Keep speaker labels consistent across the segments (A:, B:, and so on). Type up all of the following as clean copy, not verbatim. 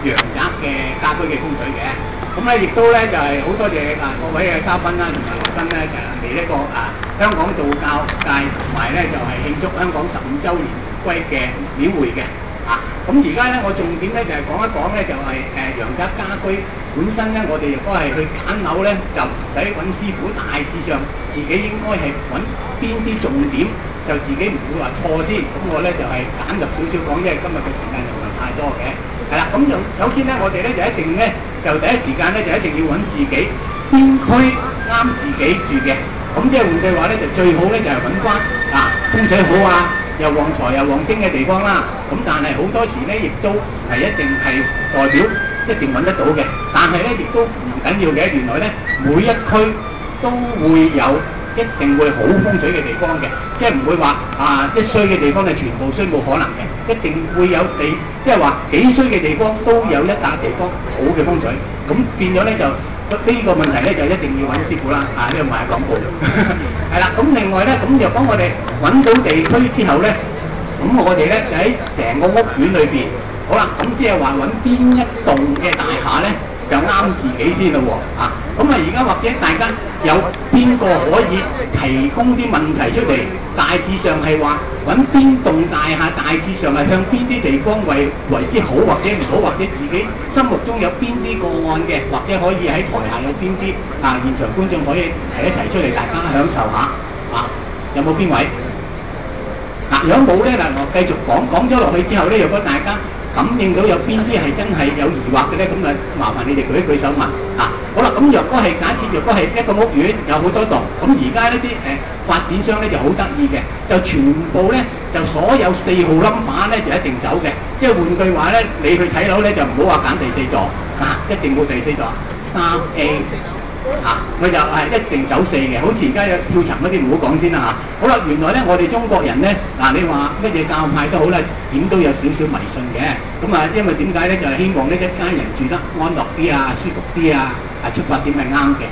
A: 陽宅嘅家居嘅風水嘅。咁咧亦都咧就係、好多謝各位嘅嘉賓啦，同埋來賓咧就嚟呢個香港道教界同埋咧就係、慶祝香港15週年回歸嘅廟會嘅。咁而家咧，我重點咧就係講一講咧，就係陽宅家居本身咧，我哋如果係去揀樓咧，就唔使揾師傅，大致上自己應該係揾邊啲重點，就自己唔會話錯先。咁我咧就係簡略少少講，因為今日嘅時間又唔係太多嘅。係啦，咁就首先咧，我哋咧就一定咧，就第一時間咧就一定要揾自己邊區啱自己住嘅。咁即係換句話咧，就最好咧就係揾翻風水好又旺財又旺丁嘅地方啦。咁但係好多時咧，亦都唔係一定係代表一定揾得到嘅。但係咧，亦都唔緊要嘅。原來咧，每一區都會有一定會好風水嘅地方嘅，即係唔會話即係衰嘅地方係全部衰，冇可能嘅。一定會有地，即係話幾衰嘅地方都有一笪地方好嘅風水。咁變咗咧就。呢個問題咧就一定要揾師傅啦，呢個賣廣告係啦。咁另外咧，咁就幫我哋揾到地區之後咧，咁我哋咧就喺成個屋苑裏邊，好啦，咁即係話揾邊一棟嘅大廈咧就啱自己先咯喎。咁而家或者大家有邊個可以提供啲問題出嚟，大致上係話揾邊棟大廈，大致上係向邊啲地方為之好或者唔好，或者自己心目中有邊啲個案嘅，或者可以喺台下有邊啲現場觀眾可以提一提出嚟，大家享受下有冇邊位？如果冇咧我繼續講咗落去之後咧，如果大家感應到有邊啲係真係有疑惑嘅咧，咁麻煩你哋舉一舉手問好啦，咁若果係假設，若果係一個屋苑有好多棟，咁而家呢啲發展商咧就好得意嘅，就全部咧就所有4號冧咧就一定走嘅，即係換句話咧，你去睇樓咧就唔好話揀第4座一定冇第4座3A。佢就一定走4嘅，好似而家有跳層嗰啲唔好講先啦好啦，原來咧我哋中國人咧你話乜嘢教派都好啦，點都有少少迷信嘅。咁因為點解咧？就係希望呢一家人住得安樂啲舒服啲出發點係啱嘅。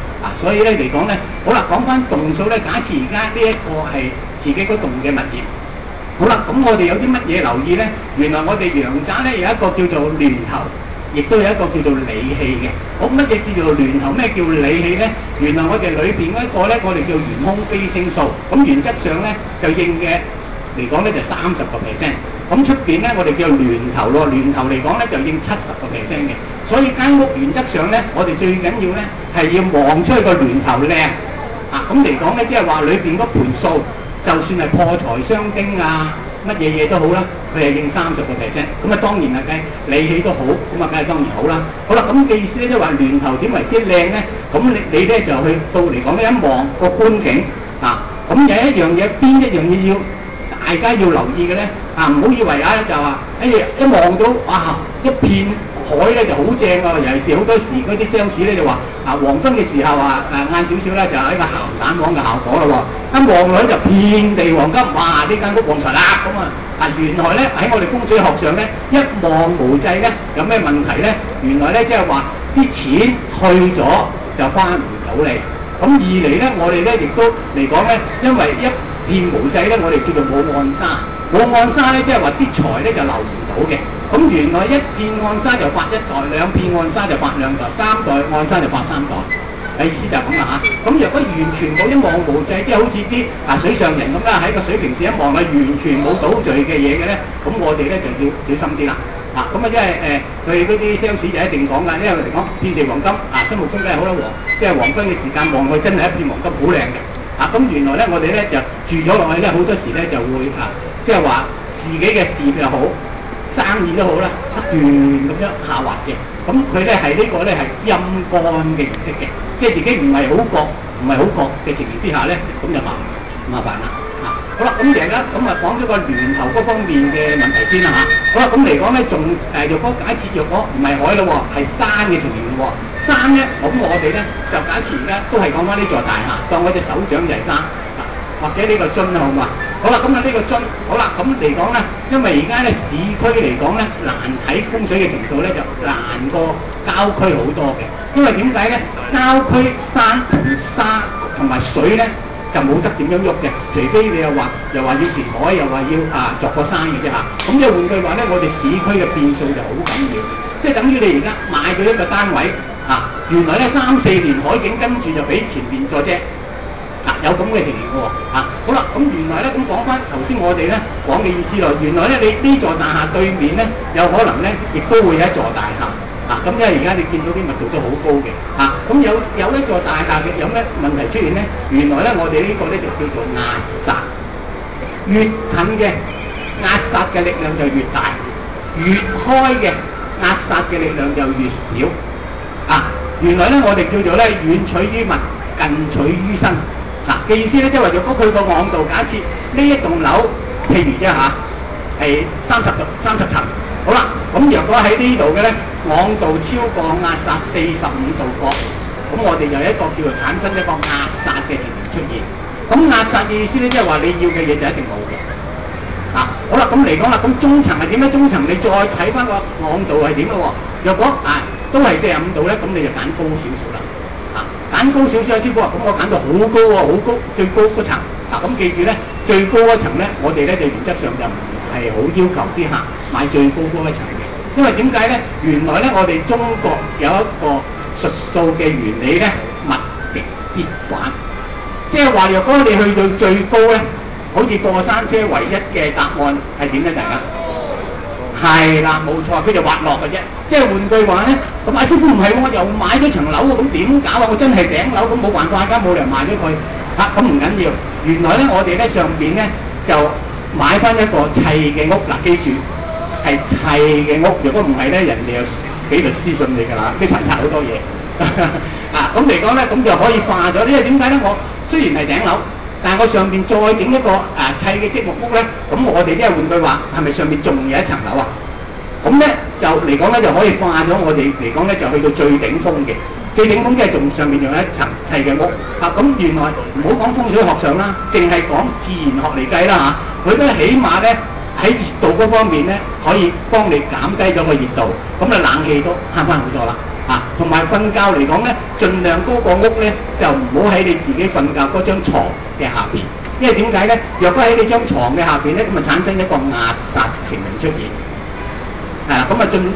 A: 所以咧嚟講咧，好啦，講翻棟數咧，假設而家呢一個係自己嗰棟嘅物業，好啦，咁我哋有啲乜嘢留意咧？原來我哋陽宅咧有一個叫做巒頭。亦都有一個叫做理氣嘅。咁乜嘢叫做巒頭？咩叫理氣咧？原來我哋裏邊一個咧，我哋叫玄空飛星數。咁原則上咧，就應嘅嚟講咧就30%。咁出邊咧，我哋叫巒頭咯。巒頭嚟講咧就應70%嘅。所以間屋原則上咧，我哋最緊要咧係要望出去個巒頭靚。咁嚟講咧，即係話裏邊嗰盤數，就算係破財傷丁乜嘢都好啦，佢係應30%，咁當然梗係理氣都好，咁梗係當然好啦。好啦，咁嘅意思咧，即係話巒頭點為之靚咧？咁你咧就去到嚟講咧，一望個觀景咁有一樣嘢，邊一樣嘢要大家要留意嘅咧？唔好以為就話一望到一片海咧就好正尤其是好多時嗰啲商市咧就話黃昏嘅時候晏少少咧就係一個鹹蛋黃嘅效果咯喎，一望落去就遍地黃金，哇！呢間屋旺財啦咁原來咧喺我哋風水學上咧一望無際咧有咩問題咧？原來咧即係話啲錢去咗就翻唔到嚟。咁二嚟咧，我哋咧亦都嚟講咧，因為一片無際咧，我哋叫做冇暗沙。冇暗沙咧，即係話啲財咧就流唔到嘅。咁原來一片暗沙就發1代，2片暗沙就發2代，3代暗沙就發3代。意思就係咁啦咁若果完全冇一望無際，即係好似啲水上人咁啦，喺個水平線一望完全冇倒序嘅嘢嘅咧，咁我哋咧就要小心啲啦。咁因為佢嗰啲商市就一定講㗎，因為嚟講遍地黃金心目中梗係好啦即係黃昏嘅時間望落去真係一片黃金好靚嘅。咁原來咧我哋咧就住咗落去咧，好多時咧就會即係話自己嘅事業又好，生意都好啦，不斷咁樣下滑嘅。咁佢咧係呢個咧係陰乾嘅形式嘅，即係自己唔係好覺嘅情形之下咧，咁就麻煩啦。好啦，咁而家咁講咗個巒頭嗰方面嘅問題先啦好啦，咁嚟講咧，仲若果假設若果唔係海咯係山嘅情形喎。山咧，咁我哋咧就假設而家都係講翻呢座大廈，當我隻手掌就係山，或者呢個樽好嘛？好啦，咁呢個樽，好啦，咁嚟講咧，因為而家咧市區嚟講咧，難睇風水嘅程度咧就難過郊區好多嘅，因為點解咧？郊區山同沙同埋水咧就冇得點樣喐嘅，除非你又話要填海，又話要鑿個山嘅啫嚇。咁即係換句話咧，我哋市區嘅變數就好緊要，即係等於你而家買咗一個單位原來咧3-4年海景，跟住就俾前面咗啫。有咁嘅情形喎好啦，咁原來咧咁講翻頭先我哋咧講嘅意思咯，原來咧你呢座大廈對面咧有可能咧亦都會有一座大廈咁因為而家你見到啲密度都好高嘅咁有一座大廈嘅有咩問題出現咧？原來咧我哋呢個咧就叫做壓煞，越近嘅壓煞嘅力量就越大，越開嘅壓煞嘅力量就越少原來咧我哋叫做咧遠取於物，近取於身。嘅意思咧，即係話若果佢個昂度，假設呢一棟樓，譬如啫係30層，好啦，咁若果喺呢度嘅咧昂度超過壓煞45度角，咁我哋就有一個叫做產生一個壓煞嘅情形出現。咁壓煞嘅意思咧，即係話你要嘅嘢就一定冇嘅。好啦，咁嚟講啦，咁中層係點咧？中層你再睇翻個昂度係點咯喎？若果都係45度咧，咁你就揀高少少啦。揀高少少師傅話，咁我揀到好高喎，好高，最高嗰層。咁記住咧，最高嗰層咧，我哋咧就原則上就唔係好要求啲客買最高嗰一層嘅，因為點解咧？原來咧，我哋中國有一個術數嘅原理咧，物極必反。即係話，若果你去到最高咧，好似過山車唯一嘅答案係點咧？大家？係啦，冇錯，佢就滑落嘅啫。即係換句話咧，咁師傅唔係喎，我又買咗層樓喎，咁點搞啊？我真係頂樓，咁冇辦法，而家冇理由賣咗佢咁唔緊要。原來咧，我哋咧上邊咧就買翻一個砌嘅屋。記住係砌嘅屋，如果唔係咧，人哋又俾律師信你㗎啦，佢查好多嘢。咁嚟講咧，咁就可以化咗。因為點解咧？我雖然係頂樓，但係我上邊再整一個砌嘅積木屋咧，咁我哋即係換句話，係咪上面仲有一層樓啊？咁咧就嚟講咧就可以化咗我哋嚟講咧就去到最頂峰嘅，最頂峰即係仲上面仲有一層砌嘅屋咁原來唔好講風水學上啦，淨係講自然學嚟計啦佢都起碼咧喺熱度嗰方面咧可以幫你減低咗個熱度，咁冷氣都慳翻好多啦同埋瞓覺嚟講咧，盡量嗰個屋咧就唔好喺你自己瞓覺嗰張床嘅下邊，因為點解咧？若果喺你張床嘅下邊咧，咁啊產生一個壓煞情形出現。咁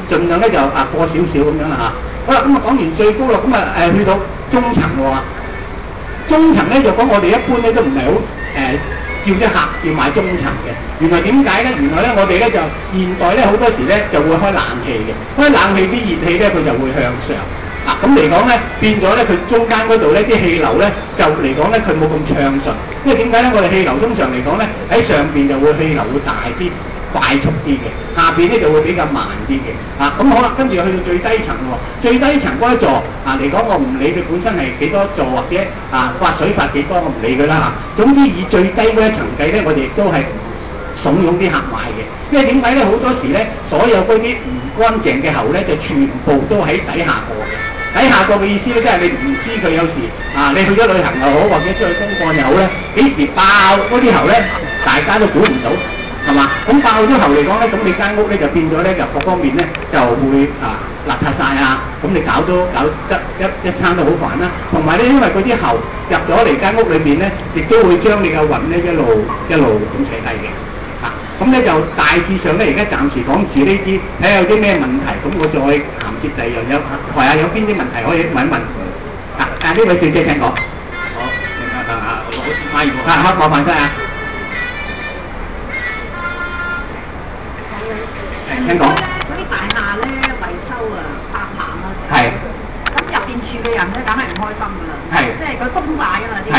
A: 盡量咧就過少少咁樣啦好啦，咁講完最高啦，咁去到中層喎。中層咧就講我哋一般咧都唔係好叫啲客要買中層嘅。原來點解咧？原來咧我哋咧就現代咧好多時咧就會開冷氣嘅，開冷氣啲熱氣咧佢就會向上。咁嚟講咧變咗咧佢中間嗰度咧啲氣流咧就嚟講咧佢冇咁暢順，因為點解咧？我哋氣流通常嚟講咧喺上邊就會氣流會大啲。快速啲嘅，下邊咧就會比較慢啲嘅。咁好啦，跟住去到最低層喎。最低層嗰一座嚟講，我唔理佢本身係幾多座或者發水發幾多，我唔理佢啦總之以最低嗰一層計咧，我哋亦都係慫恿啲客買嘅。因為點解咧？好多時咧，所有嗰啲唔乾淨嘅喉咧，就全部都喺底下過嘅。底下過嘅意思咧，即係你唔知佢有時你去咗旅行又好，或者出去公幹又好咧，幾時爆嗰啲喉咧，大家都估唔到。係嘛？咁爆咗喉嚟講咧，咁你間屋咧就變咗咧，就各方面咧就會邋遢晒咁你搞得一餐都好煩啦。同埋咧，因為嗰啲喉入咗嚟間屋裏邊咧，亦都會將你嘅運咧一路咁扯低嘅。咁咧就大致上咧，而家暫時講住呢啲，睇下有啲咩問題，咁我再銜接第二樣有台下有邊啲問題可以問一問。呢位小姐請講。好，我麻煩晒聽講嗰啲大廈咧維修拆棚係。咁入邊住嘅人咧，梗係唔開心㗎啦。係。即係佢崩壞㗎嘛啲。係。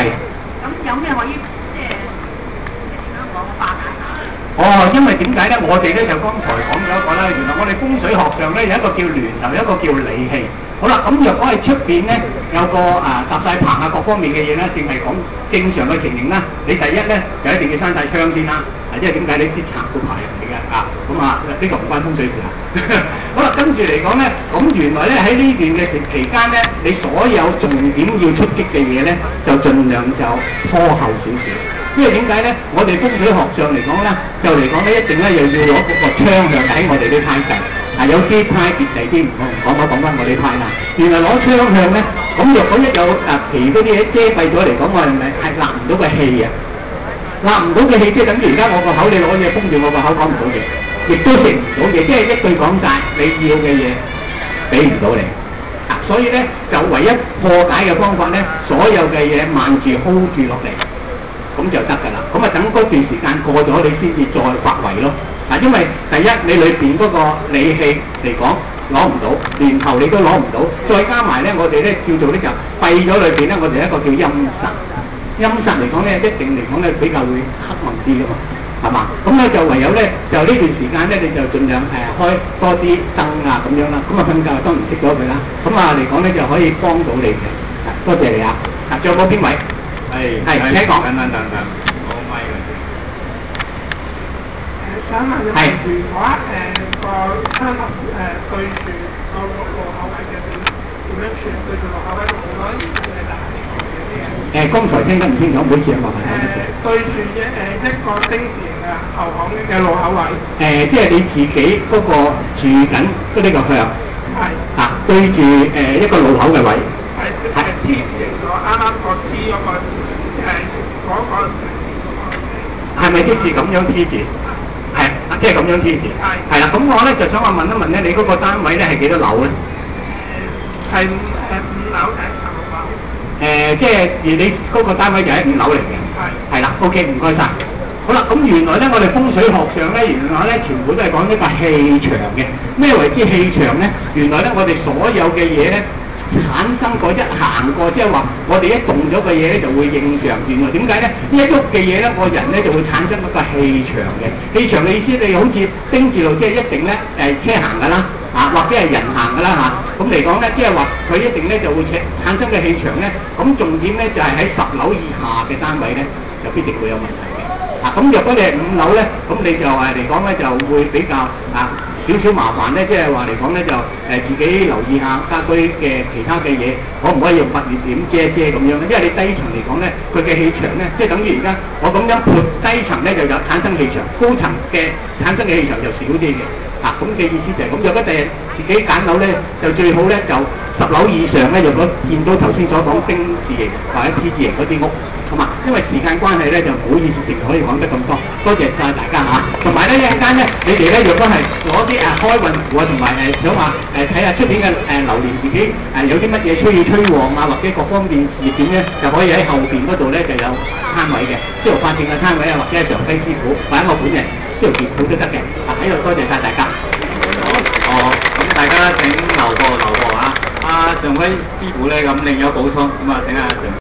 A: 咁有咩可以即係點樣講化解下？因為點解咧？我哋咧就剛才講咗一個啦，原來我哋風水學上咧有一個叫巒流，有一個叫理氣。好啦，咁若果係出邊咧有個搭晒棚各方面嘅嘢咧，淨係講正常嘅情形啦。你第一咧就一定要閂晒窗先啦。因為點解你啲賊會爬入嚟嘅呢個唔關風水事好啦，跟住嚟講咧，咁原來咧喺呢段嘅期間咧，你所有重點要出擊嘅嘢咧，就盡量就拖後少少。因為點解咧？我哋風水學上嚟講咧，就嚟講咧，一定咧又要攞嗰個窗向喺我哋啲派勢。有啲派別地啲唔講翻我哋派啦。原來攞窗向咧，咁若果一有皮嗰啲嘢遮蔽咗嚟講，我係咪係納唔到個氣啊？納唔到嘅氣，即係等於而家我個口你攞嘢封住我個口講唔到嘢，亦都食唔到嘢，即係一句講晒你要嘅嘢俾唔到你。所以咧就唯一破解嘅方法咧，所有嘅嘢慢住 hold 住落嚟，咁就得㗎啦。咁啊等嗰段時間過咗，你先至再發圍咯。因為第一你裏邊嗰個理氣嚟講攞唔到，年頭你都攞唔到，再加埋咧我哋咧叫做咧就閉咗裏邊咧，我哋一個叫陰煞。陰煞嚟講咧，一定嚟講咧比較會黑暗啲㗎嘛，係嘛？咁咧就唯有咧就呢段時間咧，你就盡量開多啲燈啊咁樣啦。咁啊瞓覺當然熄咗佢啦。咁啊嚟講咧就可以幫到你嘅。多謝你啊！仲有冇邊位？係請講。等，攞咪嗰啲。
B: 想問如果個餐盒對住個路口位嘅點樣處對住路口位好多而係大
A: 剛才聽得唔清楚，每次有麻煩。
B: 對住一個丁字形嘅後巷嘅路口位。
A: 即係你自己嗰個住緊嗰呢個向。係。對住一個路口嘅位。係
B: T 字形咗，啱啱個 T 嗰個嗰個。
A: 係咪即是咁樣 T 字？係，即係咁樣 T 字。係啦，咁我咧就想話問一問咧，你嗰個單位咧係幾多樓咧？
B: 係5樓定10樓？
A: 即係而你嗰個單位就喺5樓嚟嘅。係啦 ，OK， 唔該晒。好啦，咁原來咧我哋風水學上咧，原來咧全部都係講一個氣場嘅。咩為之氣場咧？原來咧我哋所有嘅嘢咧產生過一行過，即係話我哋一動咗嘅嘢咧就會應象。原來點解咧？呢一喐嘅嘢咧，個人咧就會產生一個氣場嘅。氣場嘅意思，你好似丁字路，即係一定咧車行㗎啦，或者係人行㗎啦咁嚟講咧，即係話佢一定咧就會產生嘅氣場咧。咁重點咧就係喺10樓以下嘅單位咧，就必定會有問題嘅。咁若果你係5樓咧，咁你就嚟講咧就會比較少少麻煩咧，即係話嚟講咧就自己留意下家居嘅其他嘅嘢，可唔可以用物業點遮咁樣咧？因為你低層嚟講咧，佢嘅氣場咧，即係等於而家我咁樣撥低層咧就有產生氣場，高層嘅產生嘅氣場就少啲嘅。咁嘅意思就係咁。若果第日自己揀樓咧，就最好咧就10樓以上咧，若果見到頭先所講丁字形或者 T 字形嗰啲屋，咁因為時間關係咧就唔好意思淨可以講得咁多。多謝晒大家嚇。同埋咧一陣間咧，你哋咧若果係攞啲開運符啊，同埋想話睇下出面嘅流年自己有啲乜嘢催旺或者各方面事點咧，就可以喺後邊嗰度咧就有攤位嘅，司徒法正嘅攤位或者係常輝師傅或者我本人司徒傑傅都得嘅。喺度多謝晒大家。
C: 咁大家請留步啊！常輝師傅咧咁另有補充，咁請阿常。